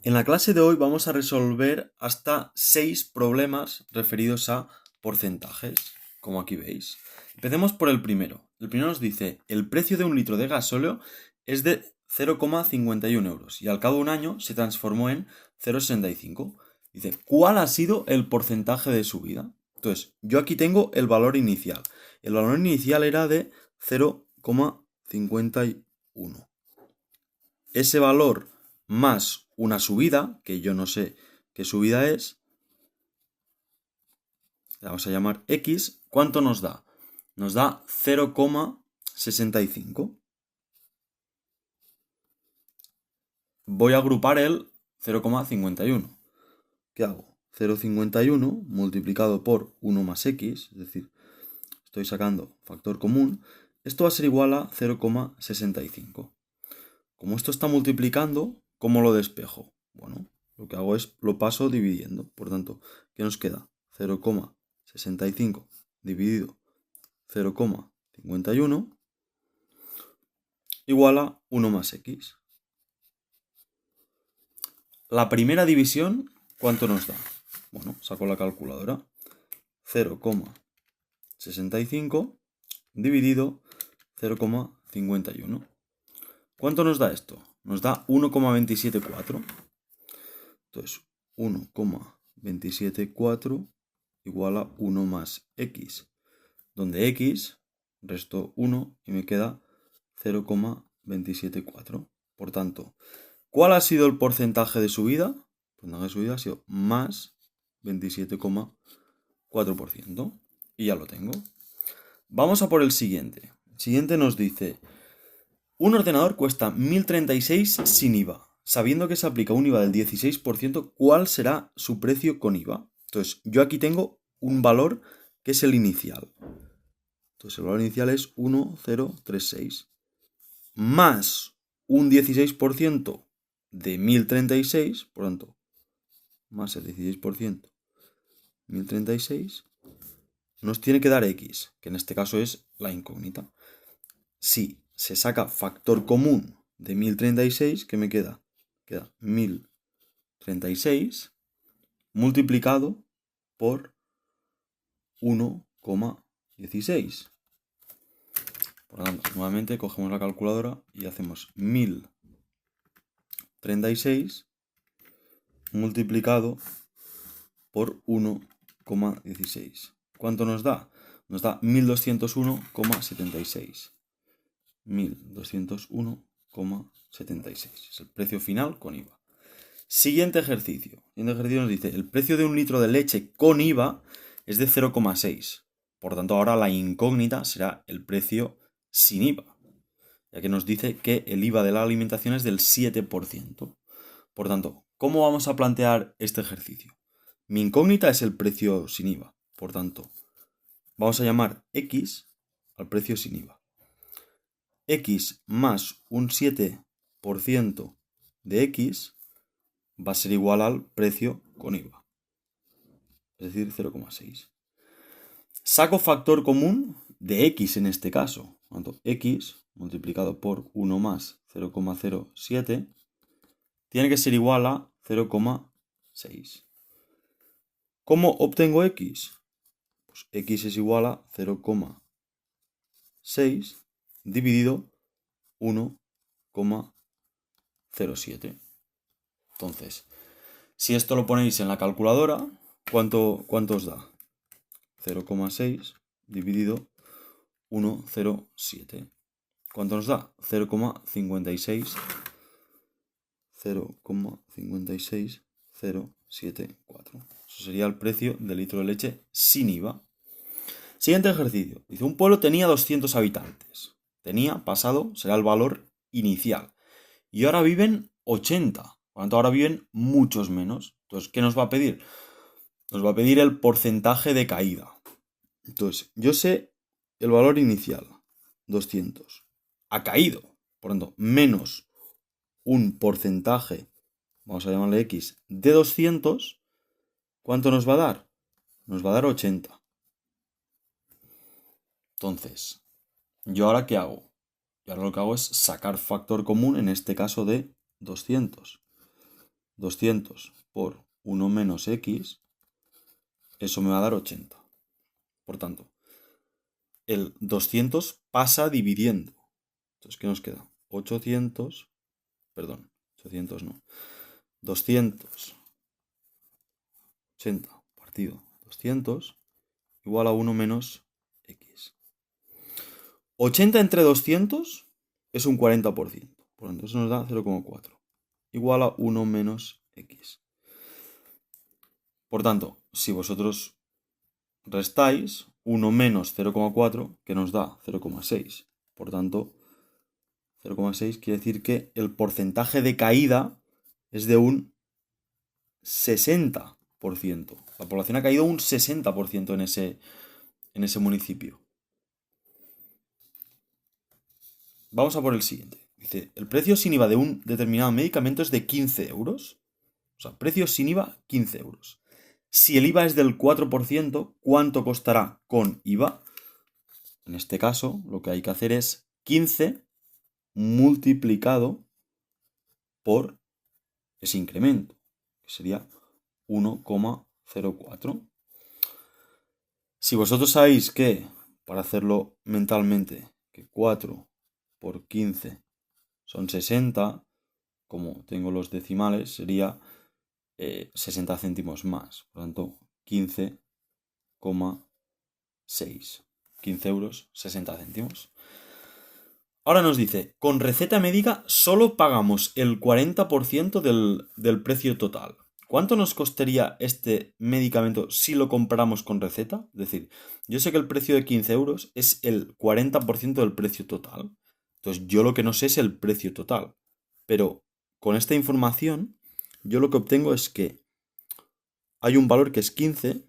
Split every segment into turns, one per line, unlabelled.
En la clase de hoy vamos a resolver hasta 6 problemas referidos a porcentajes, como aquí veis. Empecemos por el primero. El primero nos dice, el precio de un litro de gasóleo es de 0,51 euros y al cabo de un año se transformó en 0,65. Dice, ¿cuál ha sido el porcentaje de subida? Entonces, yo aquí tengo el valor inicial. El valor inicial era de 0,51. Ese valor más una subida, que yo no sé qué subida es, la vamos a llamar X, ¿cuánto nos da? Nos da 0,65. Voy a agrupar el 0,51. ¿Qué hago? 0,51 multiplicado por 1 más X, es decir, estoy sacando factor común, esto va a ser igual a 0,65. Como esto está multiplicando, ¿cómo lo despejo? Bueno, lo que hago es lo paso dividiendo. Por tanto, ¿qué nos queda? 0,65 dividido 0,51 igual a 1 más X. La primera división, ¿cuánto nos da? Bueno, saco la calculadora. 0,65 dividido 0,51. ¿Cuánto nos da esto? Nos da 1,274. Entonces, 1,274 igual a 1 más X, donde X resto 1 y me queda 0,274. Por tanto, ¿cuál ha sido el porcentaje de subida? El porcentaje de subida ha sido más 27,4%. Y ya lo tengo. Vamos a por el siguiente. El siguiente nos dice, un ordenador cuesta 1036 sin IVA. Sabiendo que se aplica un IVA del 16%, ¿cuál será su precio con IVA? Entonces, yo aquí tengo un valor que es el inicial. Entonces, el valor inicial es 1036. Más un 16% de 1036, por tanto, más el 16%, 1036, nos tiene que dar X, que en este caso es la incógnita. Si se saca factor común de 1036, ¿qué me queda? Queda 1036 multiplicado por 1,16. Por lo tanto, nuevamente cogemos la calculadora y hacemos 1036 multiplicado por 1,16. ¿Cuánto nos da? Nos da 1201,76. 1201,76. Es el precio final con IVA. Siguiente ejercicio. Siguiente ejercicio nos dice, el precio de un litro de leche con IVA es de 0,6. Por tanto, ahora la incógnita será el precio sin IVA, ya que nos dice que el IVA de la alimentación es del 7%. Por tanto, ¿cómo vamos a plantear este ejercicio? Mi incógnita es el precio sin IVA. Por tanto, vamos a llamar X al precio sin IVA. X más un 7% de X va a ser igual al precio con IVA, es decir, 0,6. Saco factor común de X en este caso. Por tanto, X multiplicado por 1 más 0,07 tiene que ser igual a 0,6. ¿Cómo obtengo X? Pues X es igual a 0,6 dividido 1,07. Entonces, si esto lo ponéis en la calculadora, ¿cuánto os da? 0,6 dividido 1,07. ¿Cuánto nos da? 0,56. 0,56074. Eso sería el precio del litro de leche sin IVA. Siguiente ejercicio. Dice, un pueblo tenía 200 habitantes. Tenía, pasado, será el valor inicial. Y ahora viven 80. Por lo tanto, ahora viven muchos menos. Entonces, ¿qué nos va a pedir? Nos va a pedir el porcentaje de caída. Entonces, yo sé el valor inicial, 200. Ha caído. Por lo tanto, menos un porcentaje, vamos a llamarle X, de 200, ¿cuánto nos va a dar? Nos va a dar 80. Entonces, ¿yo ahora qué hago? Yo ahora lo que hago es sacar factor común, en este caso de 200. 200 por 1 menos x, eso me va a dar 80. Por tanto, el 200 pasa dividiendo. Entonces, ¿qué nos queda? 800 no. 280 partido 200 igual a 1 menos x. 80 entre 200 es un 40%. Por lo tanto, eso nos da 0,4. Igual a 1 menos x. Por tanto, si vosotros restáis 1 menos 0,4, que nos da 0,6. Por tanto, 0,6 quiere decir que el porcentaje de caída es de un 60%. La población ha caído un 60% en ese municipio. Vamos a por el siguiente. Dice, el precio sin IVA de un determinado medicamento es de 15 euros. O sea, precio sin IVA, 15 euros. Si el IVA es del 4%, ¿cuánto costará con IVA? En este caso, lo que hay que hacer es 15 multiplicado por ese incremento, que sería 1,04. Si vosotros sabéis que, para hacerlo mentalmente, que 4 por 15 son 60, como tengo los decimales, sería 60 céntimos más. Por lo tanto, 15,6. 15 euros, 60 céntimos. Ahora nos dice, con receta médica solo pagamos el 40% del precio total. ¿Cuánto nos costaría este medicamento si lo compramos con receta? Es decir, yo sé que el precio de 15 euros es el 40% del precio total. Entonces yo lo que no sé es el precio total. Pero con esta información, yo lo que obtengo es que hay un valor que es 15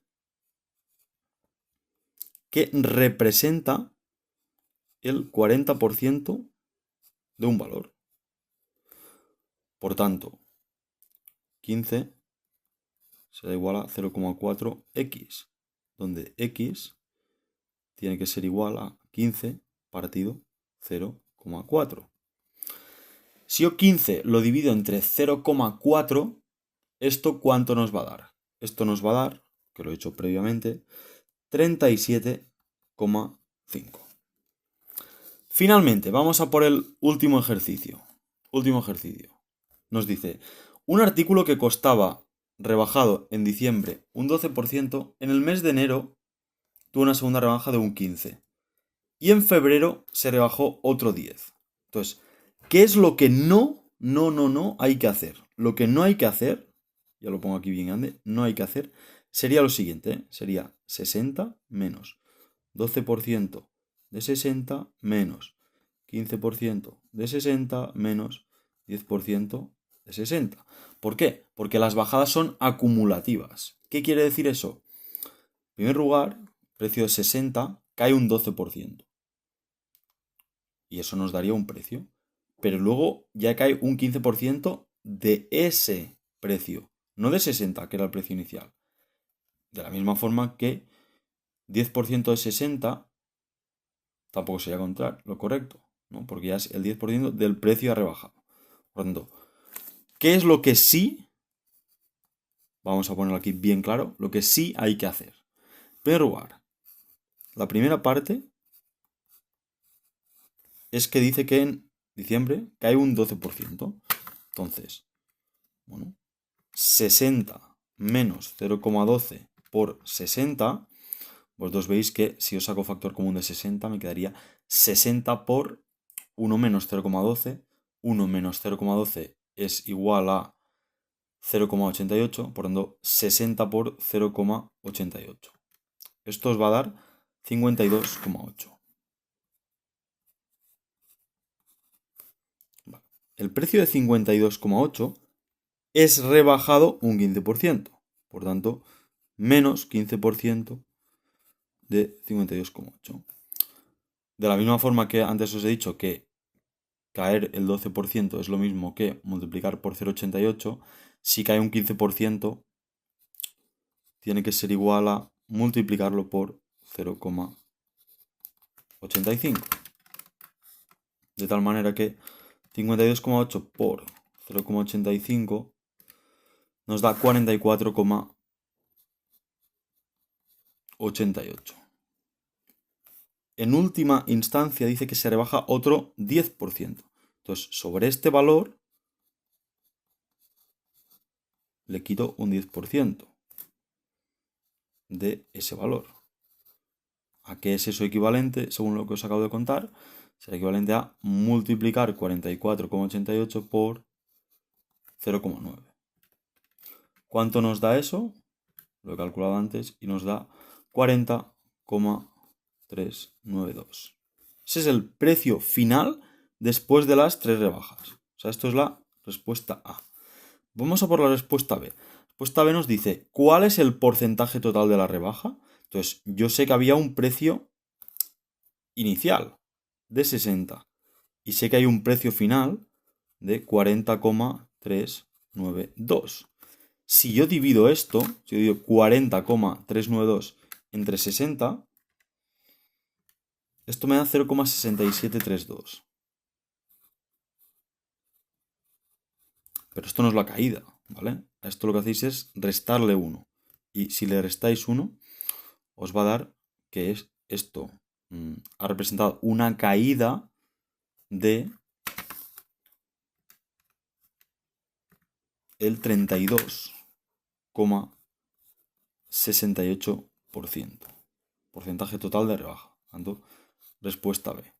que representa el 40% de un valor. Por tanto, 15 será igual a 0,4x, donde x tiene que ser igual a 15 partido 0,4. Si yo 15 lo divido entre 0,4, ¿esto cuánto nos va a dar? Esto nos va a dar, que lo he hecho previamente, 37,5. Finalmente, vamos a por el último ejercicio. Nos dice, un artículo que costaba rebajado en diciembre un 12%, en el mes de enero tuvo una segunda rebaja de un 15%. Y en febrero se rebajó otro 10%. Entonces, ¿qué es lo que no hay que hacer? Lo que no hay que hacer, ya lo pongo aquí bien grande, no hay que hacer, sería lo siguiente, ¿eh? Sería 60 menos 12% de 60 menos 15% de 60 menos 10% de 60. ¿Por qué? Porque las bajadas son acumulativas. ¿Qué quiere decir eso? En primer lugar, precio de 60 cae un 12%. Y eso nos daría un precio. Pero luego ya cae un 15% de ese precio. No de 60, que era el precio inicial. De la misma forma que 10% de 60 tampoco sería lo correcto, ¿no? Porque ya es el 10% del precio a rebajado. Por lo tanto, ¿qué es lo que sí? Vamos a ponerlo aquí bien claro. Lo que sí hay que hacer. En primer lugar, la primera parte es que dice que en diciembre cae un 12%. Entonces, bueno, 60 menos 0,12 por 60, vosotros veis que si os saco factor común de 60 me quedaría 60 por 1 menos 0,12. 1 menos 0,12 es igual a 0,88, por lo tanto 60 por 0,88. Esto os va a dar 52,8. El precio de 52,8 es rebajado un 15%. Por tanto, menos 15% de 52,8. De la misma forma que antes os he dicho que caer el 12% es lo mismo que multiplicar por 0,88, si cae un 15%, tiene que ser igual a multiplicarlo por 0,85. De tal manera que 52,8 por 0,85 nos da 44,88. En última instancia dice que se rebaja otro 10%. Entonces, sobre este valor le quito un 10% de ese valor. ¿A qué es eso equivalente? Según lo que os acabo de contar, será equivalente a multiplicar 44,88 por 0,9. ¿Cuánto nos da eso? Lo he calculado antes y nos da 40,392. Ese es el precio final después de las 3 rebajas. O sea, esto es la respuesta A. Vamos a por la respuesta B. La respuesta B nos dice, ¿cuál es el porcentaje total de la rebaja? Entonces, yo sé que había un precio inicial de 60 y sé que hay un precio final de 40,392. Si yo divido esto, si yo divido 40,392 entre 60, esto me da 0,6732. Pero esto no es la caída, ¿vale? A esto lo que hacéis es restarle 1. Y si le restáis 1, os va a dar que es esto. Ha representado una caída de el 32,68%. Porcentaje total de rebaja. Tanto, respuesta B.